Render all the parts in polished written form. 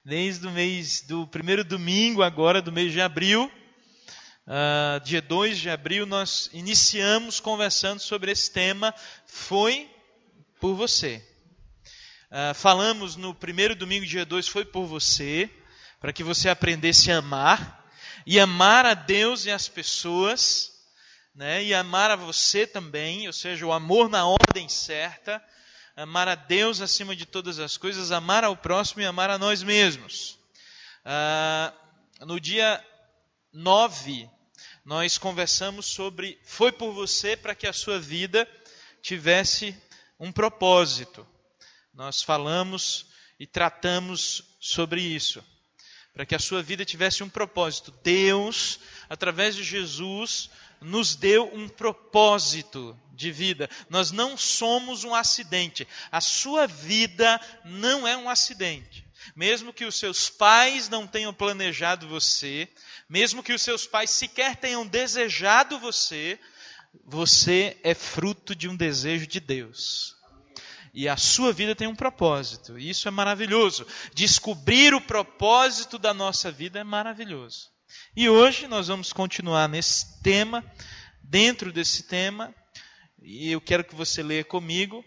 Desde o mês do primeiro domingo agora do mês de abril, dia 2 de abril, nós iniciamos conversando sobre esse tema, foi por você. Falamos no primeiro domingo, dia 2, foi por você, para que você aprendesse a amar, e amar a Deus e as pessoas, né? E amar a você também, ou seja, o amor na ordem certa, amar a Deus acima de todas as coisas, amar ao próximo e amar a nós mesmos. No dia 9, nós conversamos sobre foi por você para que a sua vida tivesse um propósito. Nós falamos e tratamos sobre isso, para que a sua vida tivesse um propósito. Deus, através de Jesus, nos deu um propósito de vida. Nós não somos um acidente. A sua vida não é um acidente. Mesmo que os seus pais não tenham planejado você, mesmo que os seus pais sequer tenham desejado você, você é fruto de um desejo de Deus. E a sua vida tem um propósito. E isso é maravilhoso. Descobrir o propósito da nossa vida é maravilhoso. E hoje nós vamos continuar nesse tema, dentro desse tema, e eu quero que você leia comigo.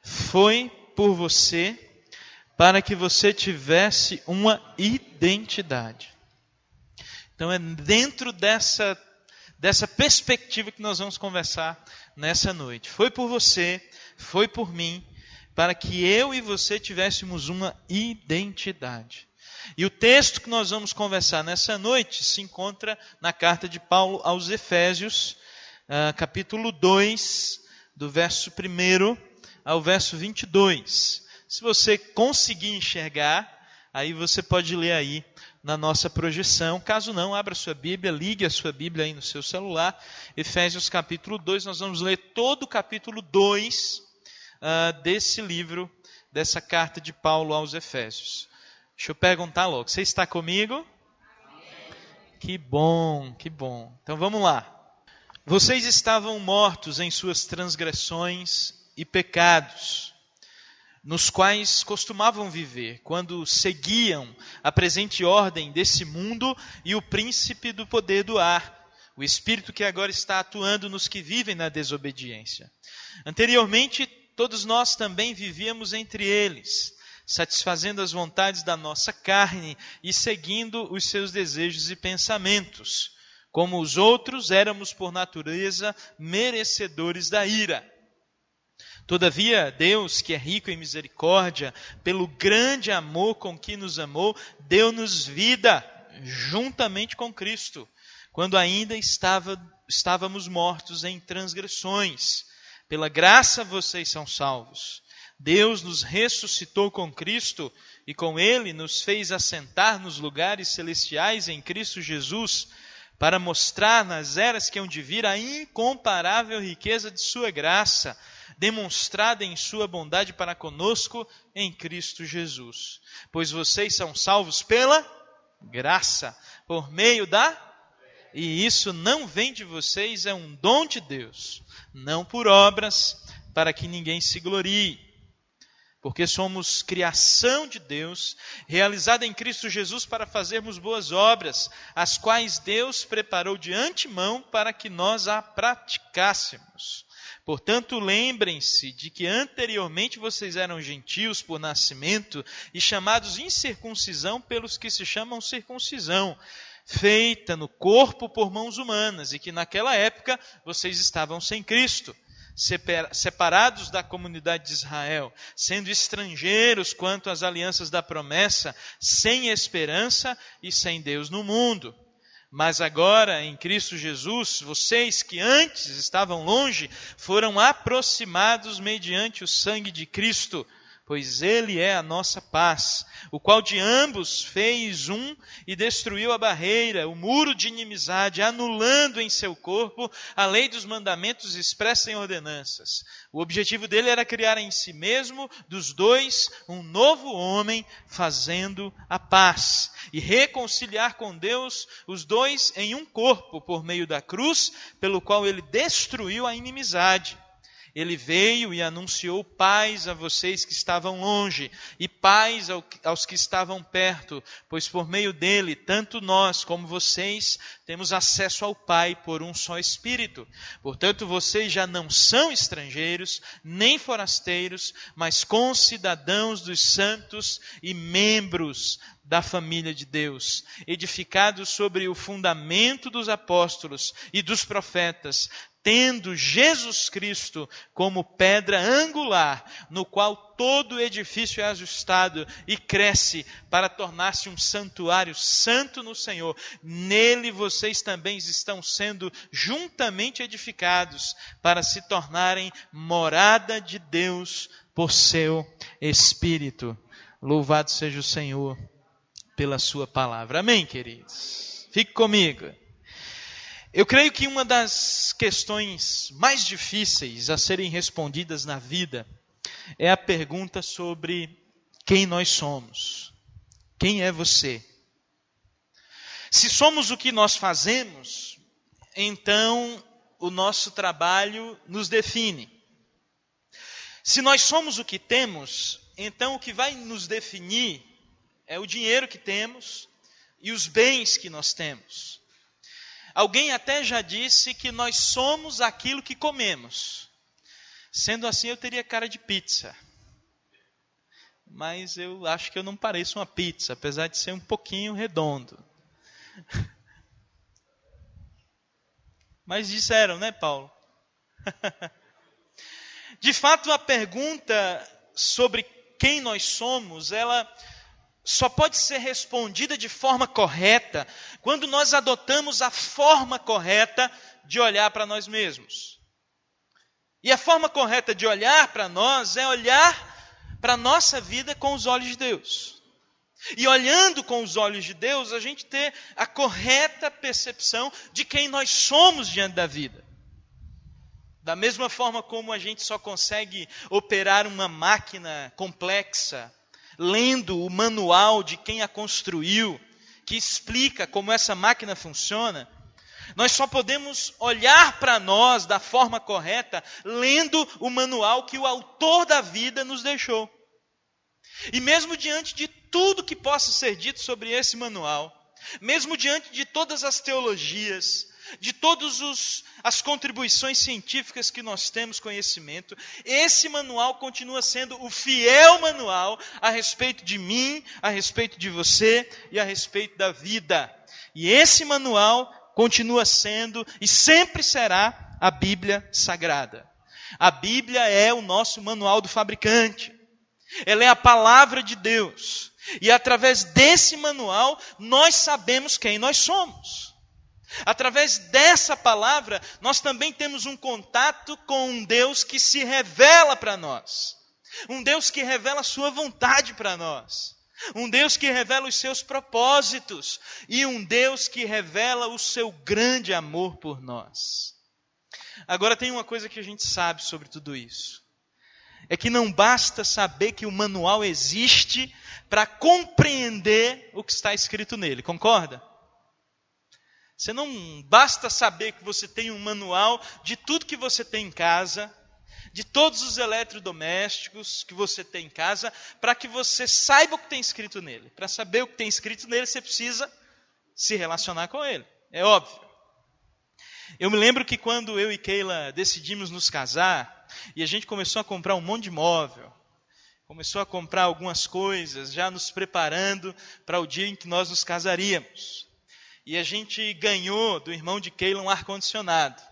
Foi por você, para que você tivesse uma identidade. Então é dentro dessa perspectiva que nós vamos conversar nessa noite. Foi por você, foi por mim, para que eu e você tivéssemos uma identidade. E o texto que nós vamos conversar nessa noite se encontra na carta de Paulo aos Efésios, capítulo 2, do verso 1 ao verso 22. Se você conseguir enxergar, aí você pode ler aí na nossa projeção. Caso não, abra sua Bíblia, ligue a sua Bíblia aí no seu celular. Efésios capítulo 2, nós vamos ler todo o capítulo 2 desse livro, dessa carta de Paulo aos Efésios. Deixa eu perguntar logo, você está comigo? Que bom, que bom. Então vamos lá. Vocês estavam mortos em suas transgressões e pecados, nos quais costumavam viver, quando seguiam a presente ordem desse mundo e o príncipe do poder do ar, o espírito que agora está atuando nos que vivem na desobediência. Anteriormente, todos nós também vivíamos entre eles, satisfazendo as vontades da nossa carne e seguindo os seus desejos e pensamentos. Como os outros, éramos por natureza merecedores da ira. Todavia, Deus, que é rico em misericórdia, pelo grande amor com que nos amou, deu-nos vida juntamente com Cristo, quando ainda estávamos mortos em transgressões. Pela graça vocês são salvos. Deus nos ressuscitou com Cristo e com Ele nos fez assentar nos lugares celestiais em Cristo Jesus, para mostrar nas eras que hão de vir a incomparável riqueza de sua graça, demonstrada em sua bondade para conosco em Cristo Jesus. Pois vocês são salvos pela graça, por meio e isso não vem de vocês, é um dom de Deus, não por obras, para que ninguém se glorie. Porque somos criação de Deus, realizada em Cristo Jesus para fazermos boas obras, as quais Deus preparou de antemão para que nós a praticássemos. Portanto, lembrem-se de que anteriormente vocês eram gentios por nascimento e chamados incircuncisão pelos que se chamam circuncisão, feita no corpo por mãos humanas, e que naquela época vocês estavam sem Cristo, separados da comunidade de Israel, sendo estrangeiros quanto às alianças da promessa, sem esperança e sem Deus no mundo. Mas agora, em Cristo Jesus, vocês que antes estavam longe, foram aproximados mediante o sangue de Cristo, pois Ele é a nossa paz, o qual de ambos fez um e destruiu a barreira, o muro de inimizade, anulando em seu corpo a lei dos mandamentos expressa em ordenanças. O objetivo dele era criar em si mesmo, dos dois, um novo homem, fazendo a paz, e reconciliar com Deus os dois em um corpo, por meio da cruz, pelo qual ele destruiu a inimizade. Ele veio e anunciou paz a vocês que estavam longe e paz aos que estavam perto, pois por meio dele, tanto nós como vocês, temos acesso ao Pai por um só Espírito. Portanto, vocês já não são estrangeiros, nem forasteiros, mas concidadãos dos santos e membros da família de Deus, edificados sobre o fundamento dos apóstolos e dos profetas, tendo Jesus Cristo como pedra angular, no qual todo edifício é ajustado e cresce para tornar-se um santuário santo no Senhor. Nele vocês também estão sendo juntamente edificados para se tornarem morada de Deus por seu Espírito. Louvado seja o Senhor pela sua palavra. Amém, queridos? Fique comigo. Eu creio que uma das questões mais difíceis a serem respondidas na vida é a pergunta sobre quem nós somos. Quem é você? Se somos o que nós fazemos, então o nosso trabalho nos define. Se nós somos o que temos, então o que vai nos definir é o dinheiro que temos e os bens que nós temos. Alguém até já disse que nós somos aquilo que comemos. Sendo assim, eu teria cara de pizza. Mas eu acho que eu não pareço uma pizza, apesar de ser um pouquinho redondo. Mas disseram, né, Paulo? De fato, a pergunta sobre quem nós somos, ela só pode ser respondida de forma correta quando nós adotamos a forma correta de olhar para nós mesmos. E a forma correta de olhar para nós é olhar para a nossa vida com os olhos de Deus. E olhando com os olhos de Deus, a gente ter a correta percepção de quem nós somos diante da vida. Da mesma forma como a gente só consegue operar uma máquina complexa lendo o manual de quem a construiu, que explica como essa máquina funciona, nós só podemos olhar para nós da forma correta lendo o manual que o autor da vida nos deixou. E mesmo diante de tudo que possa ser dito sobre esse manual, mesmo diante de todas as teologias, de todas as contribuições científicas que nós temos conhecimento, esse manual continua sendo o fiel manual a respeito de mim, a respeito de você e a respeito da vida. E esse manual continua sendo e sempre será a Bíblia Sagrada. A Bíblia é o nosso manual do fabricante. Ela é a palavra de Deus. E através desse manual, nós sabemos quem nós somos. Através dessa palavra, nós também temos um contato com um Deus que se revela para nós. Um Deus que revela a sua vontade para nós. Um Deus que revela os seus propósitos. E um Deus que revela o seu grande amor por nós. Agora tem uma coisa que a gente sabe sobre tudo isso. É que não basta saber que o manual existe para compreender o que está escrito nele. Concorda? Você não basta saber que você tem um manual de tudo que você tem em casa, de todos os eletrodomésticos que você tem em casa, para que você saiba o que tem escrito nele. Para saber o que tem escrito nele, você precisa se relacionar com ele. É óbvio. Eu me lembro que quando eu e Keila decidimos nos casar, e a gente começou a comprar um monte de móvel, começou a comprar algumas coisas, já nos preparando para o dia em que nós nos casaríamos. E a gente ganhou do irmão de Keila um ar-condicionado,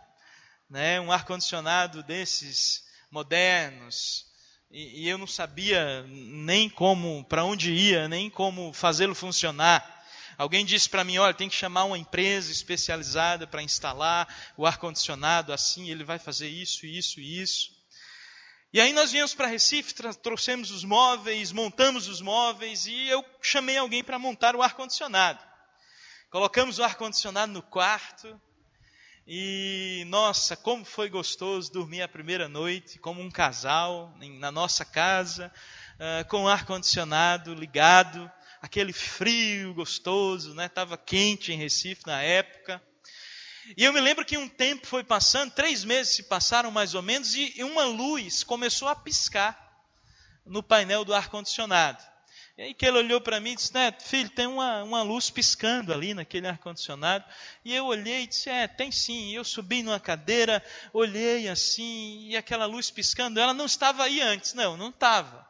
né? Um ar-condicionado desses modernos. E eu não sabia nem como, para onde ia, nem como fazê-lo funcionar. Alguém disse para mim, olha, tem que chamar uma empresa especializada para instalar o ar-condicionado assim, ele vai fazer isso, isso e isso. E aí nós viemos para Recife, trouxemos os móveis, montamos os móveis e eu chamei alguém para montar o ar-condicionado. Colocamos o ar-condicionado no quarto e, nossa, como foi gostoso dormir a primeira noite como um casal na nossa casa, com o ar-condicionado ligado, aquele frio gostoso, né? Estava quente em Recife na época. E eu me lembro que um tempo foi passando, 3 meses se passaram mais ou menos, e uma luz começou a piscar no painel do ar-condicionado. E aí que ele olhou para mim e disse, Neto, filho, tem uma luz piscando ali naquele ar-condicionado. E eu olhei e disse, tem sim. E eu subi numa cadeira, olhei assim, e aquela luz piscando, ela não estava aí antes. Não estava.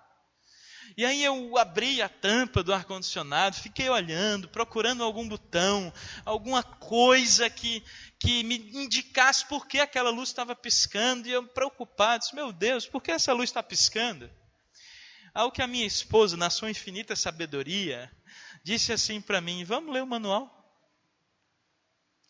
E aí eu abri a tampa do ar-condicionado, fiquei olhando, procurando algum botão, alguma coisa que me indicasse por que aquela luz estava piscando. E eu preocupado, disse, meu Deus, por que essa luz está piscando? Ao que a minha esposa, na sua infinita sabedoria, disse assim para mim, vamos ler o manual?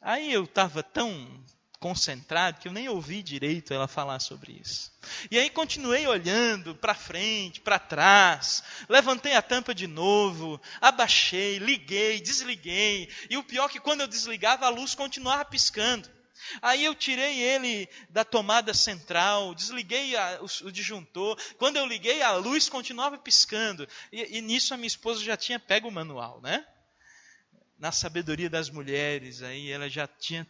Aí eu estava tão concentrado que eu nem ouvi direito ela falar sobre isso. E aí continuei olhando para frente, para trás, levantei a tampa de novo, abaixei, liguei, desliguei. E o pior é que quando eu desligava, a luz continuava piscando. Aí eu tirei ele da tomada central, desliguei o disjuntor. Quando eu liguei, a luz continuava piscando. E nisso a minha esposa já tinha pego o manual, né? Na sabedoria das mulheres, aí ela já tinha...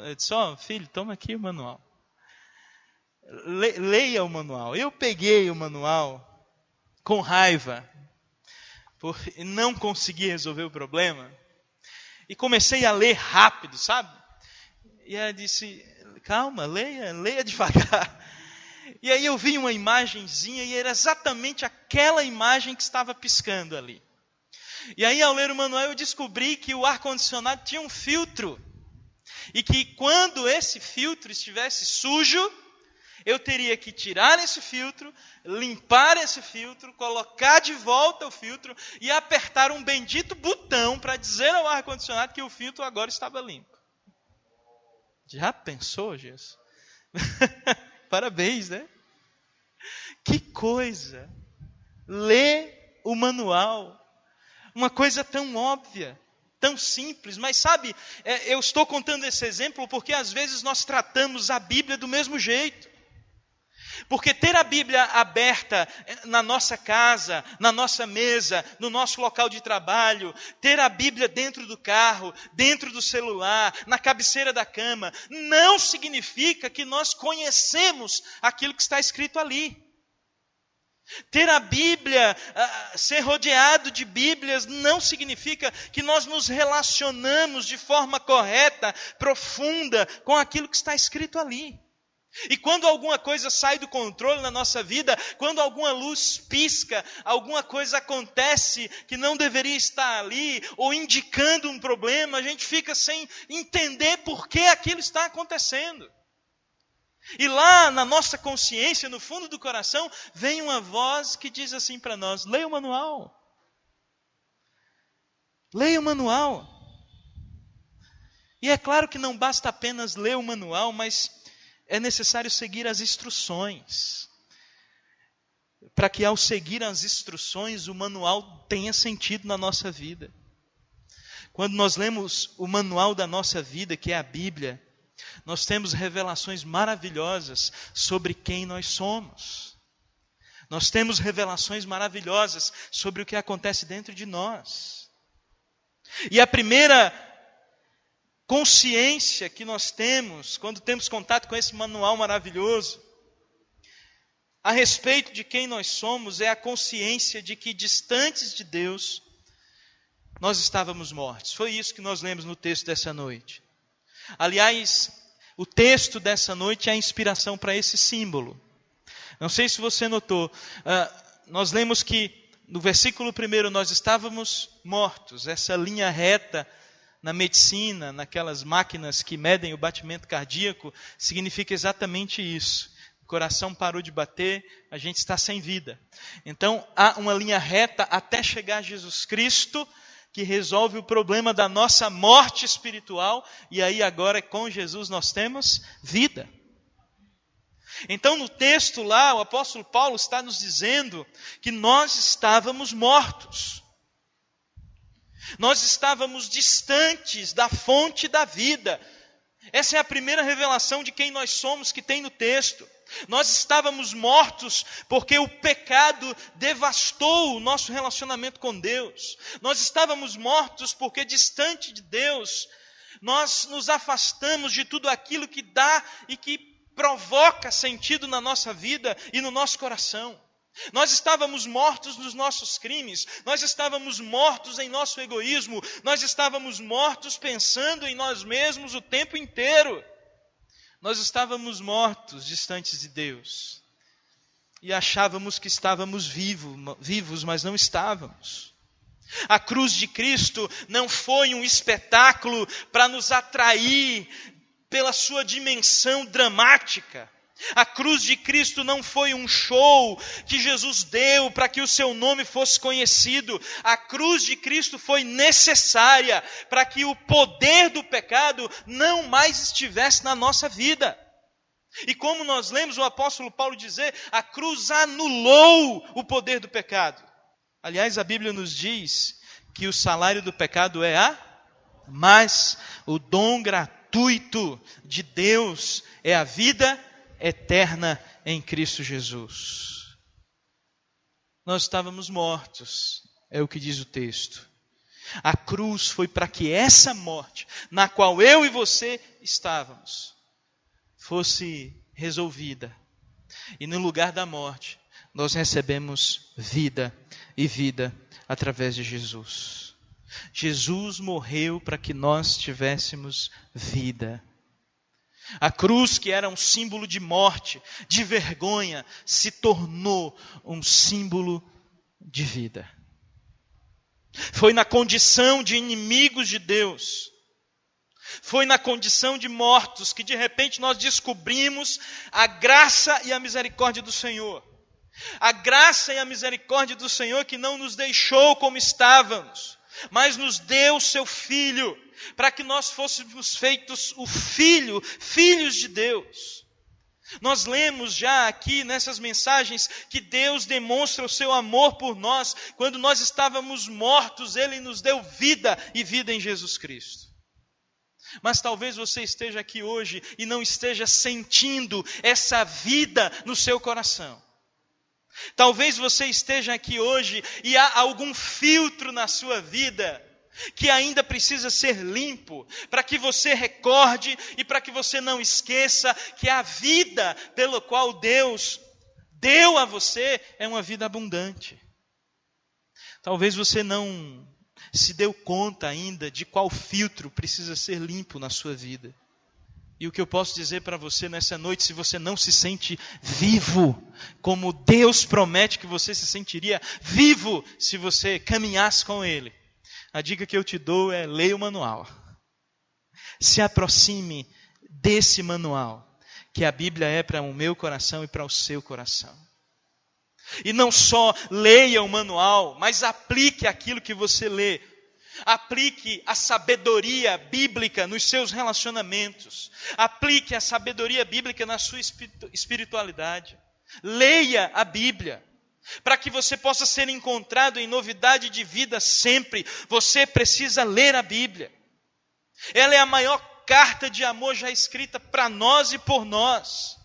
Eu disse, filho, toma aqui o manual. Leia o manual. Eu peguei o manual com raiva, por não conseguir resolver o problema. E comecei a ler rápido, sabe? E ela disse, calma, leia devagar. E aí eu vi uma imagenzinha e era exatamente aquela imagem que estava piscando ali. E aí ao ler o manual eu descobri que o ar-condicionado tinha um filtro. E que quando esse filtro estivesse sujo, eu teria que tirar esse filtro, limpar esse filtro, colocar de volta o filtro e apertar um bendito botão para dizer ao ar-condicionado que o filtro agora estava limpo. Já pensou, Jesus? Parabéns, né? Que coisa! Lê o manual. Uma coisa tão óbvia, tão simples. Mas sabe, eu estou contando esse exemplo porque às vezes nós tratamos a Bíblia do mesmo jeito. Porque ter a Bíblia aberta na nossa casa, na nossa mesa, no nosso local de trabalho, ter a Bíblia dentro do carro, dentro do celular, na cabeceira da cama, não significa que nós conhecemos aquilo que está escrito ali. Ter a Bíblia, ser rodeado de Bíblias, não significa que nós nos relacionamos de forma correta, profunda, com aquilo que está escrito ali. E quando alguma coisa sai do controle na nossa vida, quando alguma luz pisca, alguma coisa acontece que não deveria estar ali, ou indicando um problema, a gente fica sem entender por que aquilo está acontecendo. E lá na nossa consciência, no fundo do coração, vem uma voz que diz assim para nós, leia o manual. Leia o manual. E é claro que não basta apenas ler o manual, mas é necessário seguir as instruções, para que ao seguir as instruções o manual tenha sentido na nossa vida. Quando nós lemos o manual da nossa vida, que é a Bíblia, nós temos revelações maravilhosas sobre quem nós somos. Nós temos revelações maravilhosas sobre o que acontece dentro de nós. E a primeira consciência que nós temos, quando temos contato com esse manual maravilhoso, a respeito de quem nós somos, é a consciência de que distantes de Deus, nós estávamos mortos. Foi isso que nós lemos no texto dessa noite. Aliás, o texto dessa noite é a inspiração para esse símbolo. Não sei se você notou, nós lemos que no versículo 1 nós estávamos mortos, essa linha reta na medicina, naquelas máquinas que medem o batimento cardíaco, significa exatamente isso. O coração parou de bater, a gente está sem vida. Então, há uma linha reta até chegar a Jesus Cristo, que resolve o problema da nossa morte espiritual, e aí agora com Jesus nós temos vida. Então, no texto lá, o apóstolo Paulo está nos dizendo que nós estávamos mortos. Nós estávamos distantes da fonte da vida. Essa é a primeira revelação de quem nós somos que tem no texto. Nós estávamos mortos porque o pecado devastou o nosso relacionamento com Deus. Nós estávamos mortos porque distante de Deus, nós nos afastamos de tudo aquilo que dá e que provoca sentido na nossa vida e no nosso coração. Nós estávamos mortos nos nossos crimes, nós estávamos mortos em nosso egoísmo, nós estávamos mortos pensando em nós mesmos o tempo inteiro. Nós estávamos mortos, distantes de Deus. E achávamos que estávamos vivos, mas não estávamos. A cruz de Cristo não foi um espetáculo para nos atrair pela sua dimensão dramática. A cruz de Cristo não foi um show que Jesus deu para que o seu nome fosse conhecido. A cruz de Cristo foi necessária para que o poder do pecado não mais estivesse na nossa vida. E como nós lemos o apóstolo Paulo dizer, a cruz anulou o poder do pecado. Aliás, a Bíblia nos diz que o salário do pecado é mas o dom gratuito de Deus é a vida eterna em Cristo Jesus. Nós estávamos mortos, é o que diz o texto. A cruz foi para que essa morte, na qual eu e você estávamos, fosse resolvida. E no lugar da morte, nós recebemos vida e vida através de Jesus. Jesus morreu para que nós tivéssemos vida. A cruz, que era um símbolo de morte, de vergonha, se tornou um símbolo de vida. Foi na condição de inimigos de Deus, foi na condição de mortos que de repente nós descobrimos a graça e a misericórdia do Senhor. A graça e a misericórdia do Senhor que não nos deixou como estávamos, mas nos deu o seu Filho, para que nós fôssemos feitos filhos de Deus. Nós lemos já aqui nessas mensagens que Deus demonstra o seu amor por nós. Quando nós estávamos mortos, Ele nos deu vida e vida em Jesus Cristo. Mas talvez você esteja aqui hoje e não esteja sentindo essa vida no seu coração. Talvez você esteja aqui hoje e há algum filtro na sua vida que ainda precisa ser limpo, para que você recorde e para que você não esqueça que a vida pela qual Deus deu a você é uma vida abundante. Talvez você não se deu conta ainda de qual filtro precisa ser limpo na sua vida. E o que eu posso dizer para você nessa noite, se você não se sente vivo, como Deus promete que você se sentiria vivo se você caminhasse com Ele, a dica que eu te dou é: leia o manual. Se aproxime desse manual, que a Bíblia é para o meu coração e para o seu coração. E não só leia o manual, mas aplique aquilo que você lê. Aplique a sabedoria bíblica nos seus relacionamentos. Aplique a sabedoria bíblica na sua espiritualidade. Leia a Bíblia. Para que você possa ser encontrado em novidade de vida sempre, você precisa ler a Bíblia. Ela é a maior carta de amor já escrita para nós e por nós.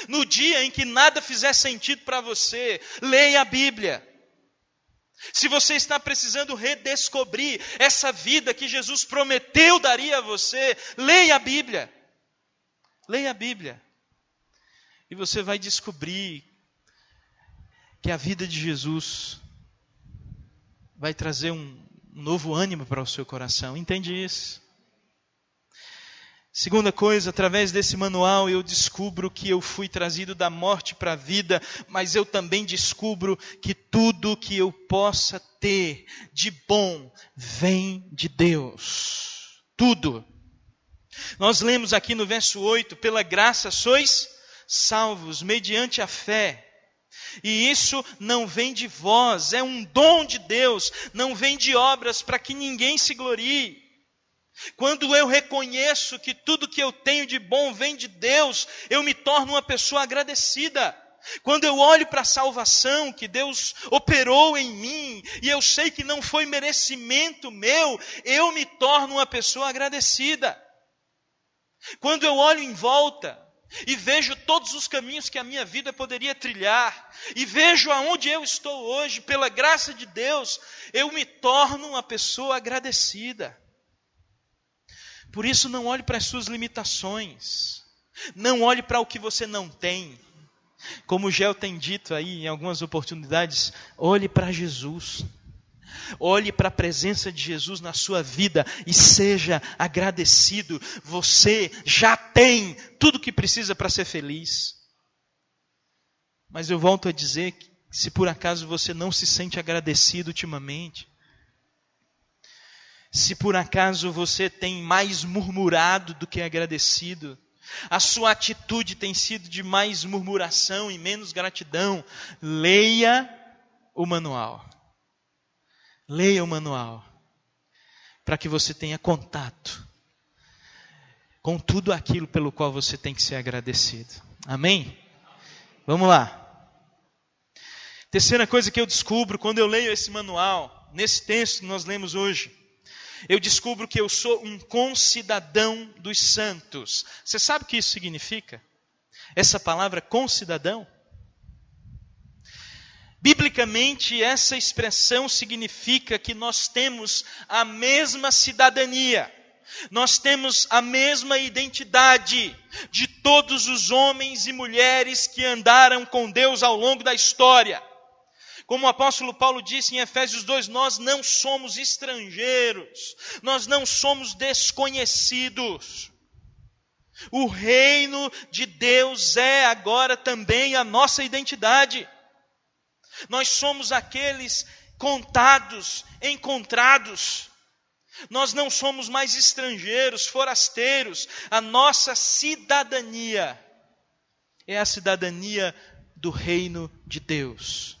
No dia em que nada fizer sentido para você, leia a Bíblia. Se você está precisando redescobrir essa vida que Jesus prometeu daria a você, leia a Bíblia. Leia a Bíblia. E você vai descobrir que a vida de Jesus vai trazer um novo ânimo para o seu coração. Entende isso? Segunda coisa, através desse manual eu descubro que eu fui trazido da morte para a vida, mas eu também descubro que tudo que eu possa ter de bom vem de Deus. Tudo. Nós lemos aqui no verso 8, pela graça sois salvos, mediante a fé. E isso não vem de vós, é um dom de Deus, não vem de obras para que ninguém se glorie. Quando eu reconheço que tudo que eu tenho de bom vem de Deus, eu me torno uma pessoa agradecida. Quando eu olho para a salvação que Deus operou em mim, e eu sei que não foi merecimento meu, eu me torno uma pessoa agradecida. Quando eu olho em volta e vejo todos os caminhos que a minha vida poderia trilhar, e vejo aonde eu estou hoje, pela graça de Deus, eu me torno uma pessoa agradecida. Por isso, não olhe para as suas limitações. Não olhe para o que você não tem. Como o Gel tem dito aí em algumas oportunidades, olhe para Jesus. Olhe para a presença de Jesus na sua vida e seja agradecido. Você já tem tudo o que precisa para ser feliz. Mas eu volto a dizer que se por acaso você não se sente agradecido ultimamente, se por acaso você tem mais murmurado do que agradecido, a sua atitude tem sido de mais murmuração e menos gratidão, leia o manual. Leia o manual, para que você tenha contato com tudo aquilo pelo qual você tem que ser agradecido. Amém? Vamos lá. Terceira coisa que eu descubro quando eu leio esse manual, nesse texto que nós lemos hoje, eu descubro que eu sou um concidadão dos santos. Você sabe o que isso significa? Essa palavra concidadão? Biblicamente, essa expressão significa que nós temos a mesma cidadania, nós temos a mesma identidade de todos os homens e mulheres que andaram com Deus ao longo da história. Como o apóstolo Paulo disse em Efésios 2, nós não somos estrangeiros, nós não somos desconhecidos. O reino de Deus é agora também a nossa identidade. Nós somos aqueles contados, encontrados. Nós não somos mais estrangeiros, forasteiros. A nossa cidadania é a cidadania do reino de Deus.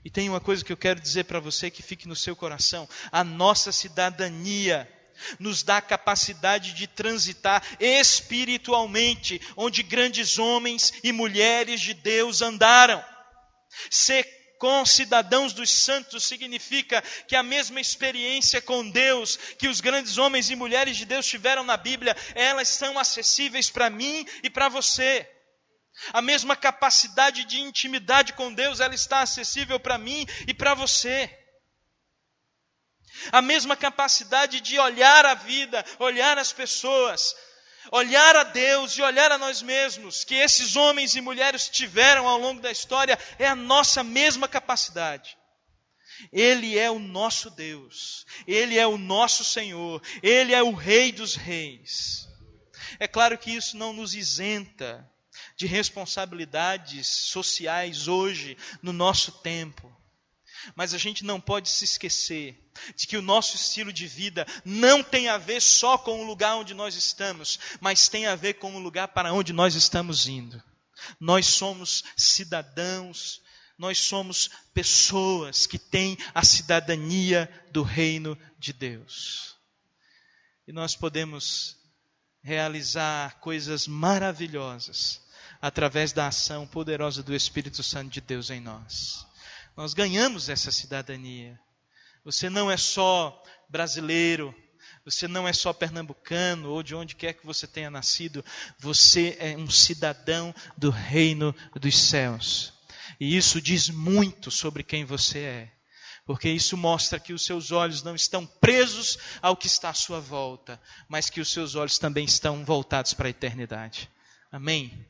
E tem uma coisa que eu quero dizer para você que fique no seu coração. A nossa cidadania nos dá a capacidade de transitar espiritualmente onde grandes homens e mulheres de Deus andaram. Ser concidadãos dos santos significa que a mesma experiência com Deus que os grandes homens e mulheres de Deus tiveram na Bíblia, elas são acessíveis para mim e para você. A mesma capacidade de intimidade com Deus, ela está acessível para mim e para você. A mesma capacidade de olhar a vida, olhar as pessoas, olhar a Deus e olhar a nós mesmos, que esses homens e mulheres tiveram ao longo da história, é a nossa mesma capacidade. Ele é o nosso Deus, Ele é o nosso Senhor, Ele é o Rei dos Reis. É claro que isso não nos isenta de responsabilidades sociais hoje, no nosso tempo. Mas a gente não pode se esquecer de que o nosso estilo de vida não tem a ver só com o lugar onde nós estamos, mas tem a ver com o lugar para onde nós estamos indo. Nós somos cidadãos, nós somos pessoas que têm a cidadania do reino de Deus. E nós podemos realizar coisas maravilhosas através da ação poderosa do Espírito Santo de Deus em nós. Nós ganhamos essa cidadania. Você não é só brasileiro, você não é só pernambucano ou de onde quer que você tenha nascido, você é um cidadão do reino dos céus. E isso diz muito sobre quem você é, porque isso mostra que os seus olhos não estão presos ao que está à sua volta, mas que os seus olhos também estão voltados para a eternidade. Amém?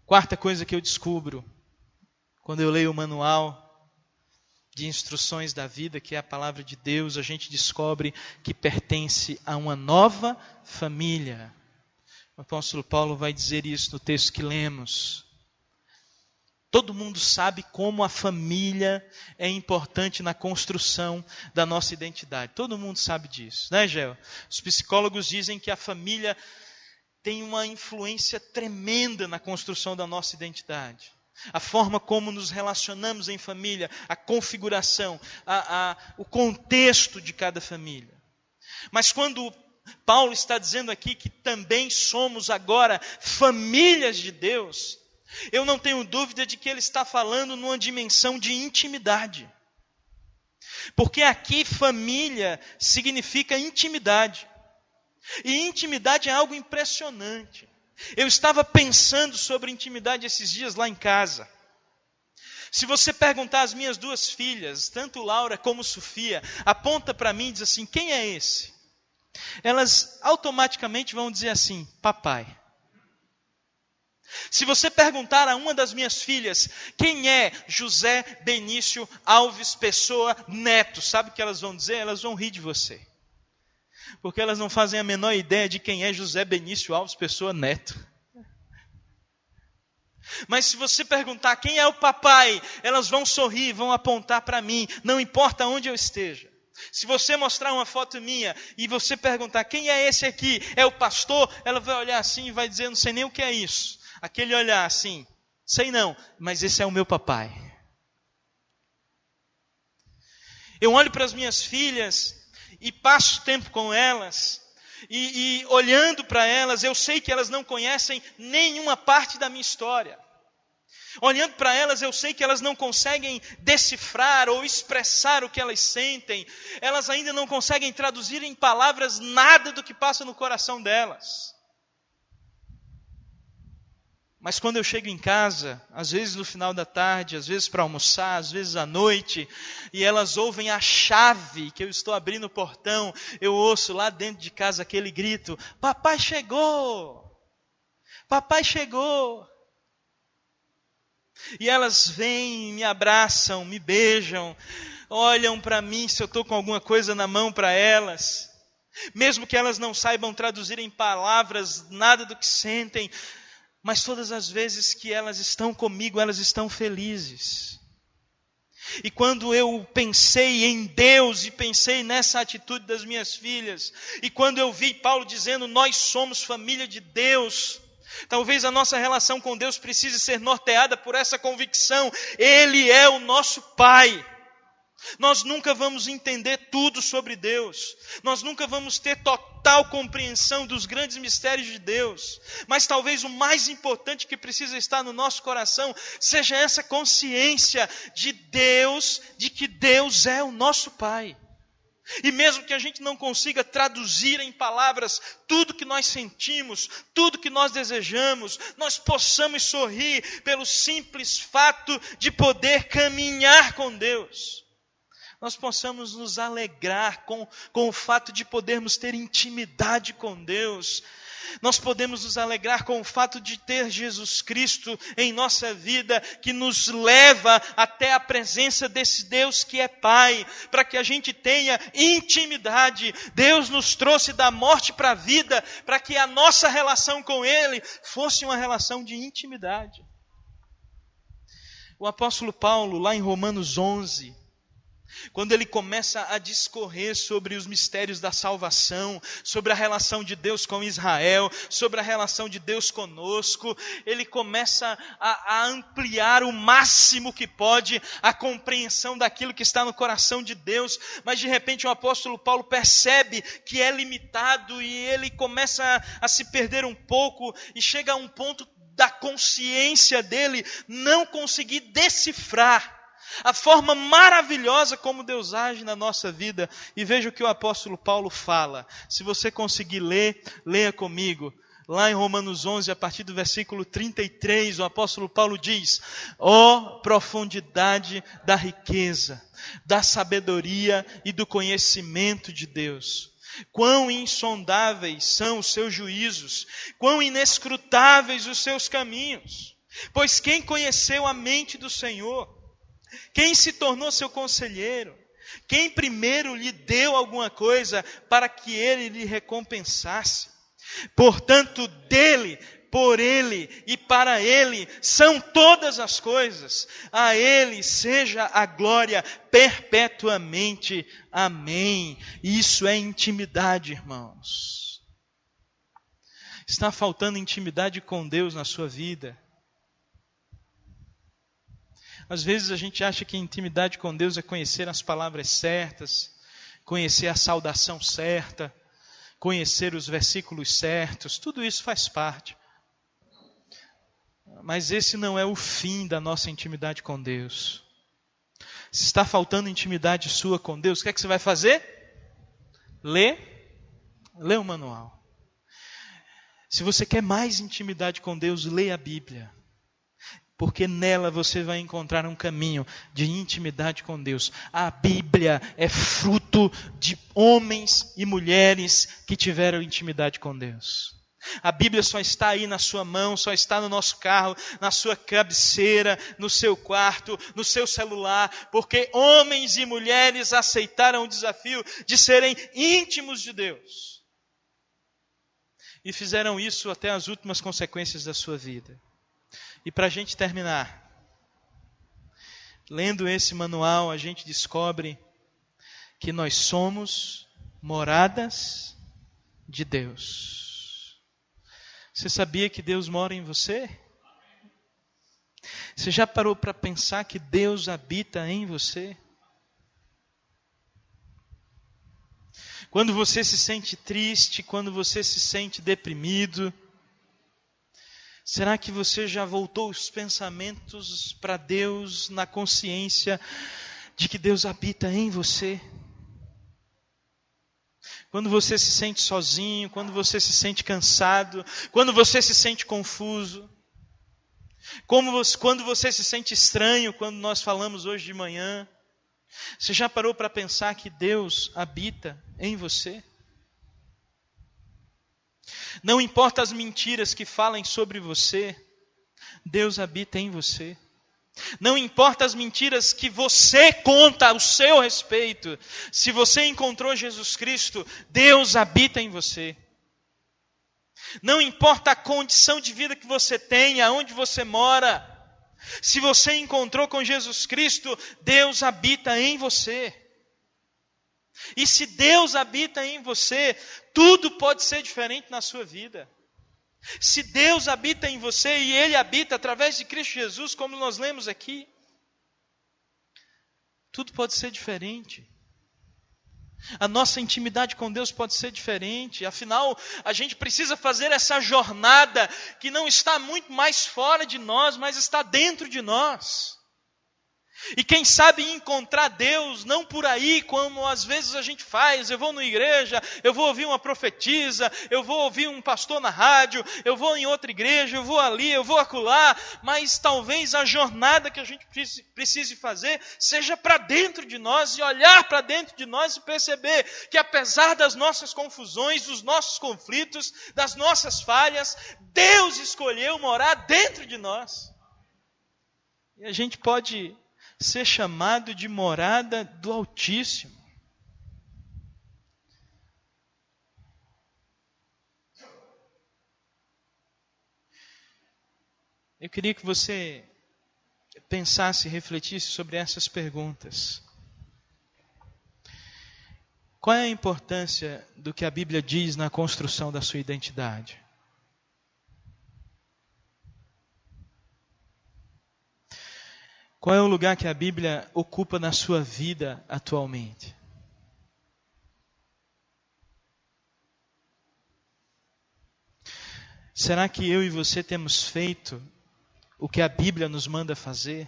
Quarta coisa que eu descubro quando eu leio o manual de instruções da vida, que é a palavra de Deus, a gente descobre que pertence a uma nova família. O apóstolo Paulo vai dizer isso no texto que lemos. Todo mundo sabe como a família é importante na construção da nossa identidade. Todo mundo sabe disso, né, Gel? Os psicólogos dizem que a família tem uma influência tremenda na construção da nossa identidade. A forma como nos relacionamos em família, a configuração, o contexto de cada família. Mas quando Paulo está dizendo aqui que também somos agora famílias de Deus, eu não tenho dúvida de que ele está falando numa dimensão de intimidade. Porque aqui família significa intimidade. E intimidade é algo impressionante. Eu estava pensando sobre intimidade esses dias lá em casa. Se você perguntar às minhas duas filhas, tanto Laura como Sofia, aponta para mim e diz assim, quem é esse? Elas automaticamente vão dizer assim, papai. Se você perguntar a uma das minhas filhas, quem é José Benício Alves Pessoa Neto, sabe o que elas vão dizer? Elas vão rir de você. Porque elas não fazem a menor ideia de quem é José Benício Alves Pessoa Neto. Mas se você perguntar quem é o papai, elas vão sorrir, vão apontar para mim, não importa onde eu esteja. Se você mostrar uma foto minha e você perguntar quem é esse aqui, é o pastor, ela vai olhar assim e vai dizer, não sei nem o que é isso. Aquele olhar assim, sei não, mas esse é o meu papai. Eu olho para as minhas filhas e passo tempo com elas, e olhando para elas, eu sei que elas não conhecem nenhuma parte da minha história. Olhando para elas, eu sei que elas não conseguem decifrar ou expressar o que elas sentem. Elas ainda não conseguem traduzir em palavras nada do que passa no coração delas. Mas quando eu chego em casa, às vezes no final da tarde, às vezes para almoçar, às vezes à noite, e elas ouvem a chave que eu estou abrindo o portão, eu ouço lá dentro de casa aquele grito, papai chegou! Papai chegou! E elas vêm, me abraçam, me beijam, olham para mim se eu estou com alguma coisa na mão para elas. Mesmo que elas não saibam traduzir em palavras nada do que sentem, mas todas as vezes que elas estão comigo, elas estão felizes. E quando eu pensei em Deus e pensei nessa atitude das minhas filhas, e quando eu vi Paulo dizendo, nós somos família de Deus, talvez a nossa relação com Deus precise ser norteada por essa convicção, Ele é o nosso Pai. Nós nunca vamos entender tudo sobre Deus, nós nunca vamos ter total compreensão dos grandes mistérios de Deus, mas talvez o mais importante que precisa estar no nosso coração seja essa consciência de Deus, de que Deus é o nosso Pai. E mesmo que a gente não consiga traduzir em palavras tudo que nós sentimos, tudo que nós desejamos, nós possamos sorrir pelo simples fato de poder caminhar com Deus. Nós possamos nos alegrar com o fato de podermos ter intimidade com Deus. Nós podemos nos alegrar com o fato de ter Jesus Cristo em nossa vida, que nos leva até a presença desse Deus que é Pai, para que a gente tenha intimidade. Deus nos trouxe da morte para a vida, para que a nossa relação com Ele fosse uma relação de intimidade. O apóstolo Paulo, lá em Romanos 11, quando ele começa a discorrer sobre os mistérios da salvação, sobre a relação de Deus com Israel, sobre a relação de Deus conosco, ele começa a ampliar o máximo que pode a compreensão daquilo que está no coração de Deus, mas de repente o apóstolo Paulo percebe que é limitado e ele começa a se perder um pouco e chega a um ponto da consciência dele não conseguir decifrar a forma maravilhosa como Deus age na nossa vida. E veja o que o apóstolo Paulo fala. Se você conseguir ler, leia comigo. Lá em Romanos 11, a partir do versículo 33, o apóstolo Paulo diz: ó profundidade da riqueza, da sabedoria e do conhecimento de Deus! Quão insondáveis são os seus juízos, quão inescrutáveis os seus caminhos! Pois quem conheceu a mente do Senhor? Quem se tornou seu conselheiro? Quem primeiro lhe deu alguma coisa para que ele lhe recompensasse? Portanto, dele, por ele e para ele são todas as coisas. A ele seja a glória perpetuamente. Amém. Isso é intimidade, irmãos. Está faltando intimidade com Deus na sua vida? Às vezes a gente acha que intimidade com Deus é conhecer as palavras certas, conhecer a saudação certa, conhecer os versículos certos, tudo isso faz parte. Mas esse não é o fim da nossa intimidade com Deus. Se está faltando intimidade sua com Deus, o que é que você vai fazer? Lê o manual. Se você quer mais intimidade com Deus, leia a Bíblia. Porque nela você vai encontrar um caminho de intimidade com Deus. A Bíblia é fruto de homens e mulheres que tiveram intimidade com Deus. A Bíblia só está aí na sua mão, só está no nosso carro, na sua cabeceira, no seu quarto, no seu celular, porque homens e mulheres aceitaram o desafio de serem íntimos de Deus. E fizeram isso até as últimas consequências da sua vida. E para a gente terminar, lendo esse manual, a gente descobre que nós somos moradas de Deus. Você sabia que Deus mora em você? Você já parou para pensar que Deus habita em você? Quando você se sente triste, quando você se sente deprimido, será que você já voltou os pensamentos para Deus na consciência de que Deus habita em você? Quando você se sente sozinho, quando você se sente cansado, quando você se sente confuso, quando você se sente estranho, quando nós falamos hoje de manhã, você já parou para pensar que Deus habita em você? Não importa as mentiras que falem sobre você, Deus habita em você. Não importa as mentiras que você conta ao seu respeito, se você encontrou Jesus Cristo, Deus habita em você. Não importa a condição de vida que você tem, aonde você mora, se você encontrou com Jesus Cristo, Deus habita em você. E se Deus habita em você, tudo pode ser diferente na sua vida. Se Deus habita em você e Ele habita através de Cristo Jesus, como nós lemos aqui, tudo pode ser diferente. A nossa intimidade com Deus pode ser diferente. Afinal, a gente precisa fazer essa jornada que não está muito mais fora de nós, mas está dentro de nós. E quem sabe encontrar Deus, não por aí, como às vezes a gente faz. Eu vou na igreja, eu vou ouvir uma profetisa, eu vou ouvir um pastor na rádio, eu vou em outra igreja, eu vou ali, eu vou acolá. Mas talvez a jornada que a gente precise fazer seja para dentro de nós e olhar para dentro de nós e perceber que apesar das nossas confusões, dos nossos conflitos, das nossas falhas, Deus escolheu morar dentro de nós. E a gente pode ser chamado de morada do Altíssimo. Eu queria que você pensasse e refletisse sobre essas perguntas. Qual é a importância do que a Bíblia diz na construção da sua identidade? Qual é o lugar que a Bíblia ocupa na sua vida atualmente? Será que eu e você temos feito o que a Bíblia nos manda fazer?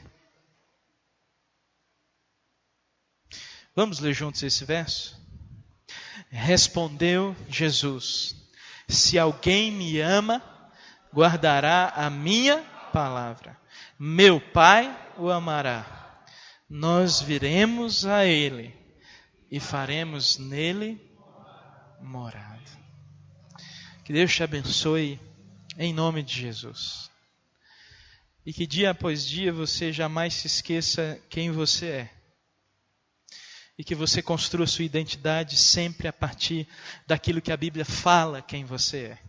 Vamos ler juntos esse verso? Respondeu Jesus: se alguém me ama, guardará a minha palavra. Meu Pai o amará. Nós viremos a Ele e faremos nele morada. Que Deus te abençoe em nome de Jesus. E que dia após dia você jamais se esqueça quem você é. E que você construa sua identidade sempre a partir daquilo que a Bíblia fala quem você é.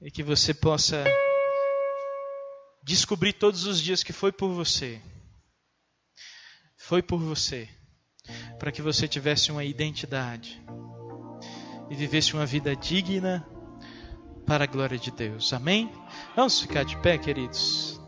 E que você possa descobrir todos os dias que foi por você. Foi por você. Para que você tivesse uma identidade. E vivesse uma vida digna para a glória de Deus. Amém? Vamos ficar de pé, queridos.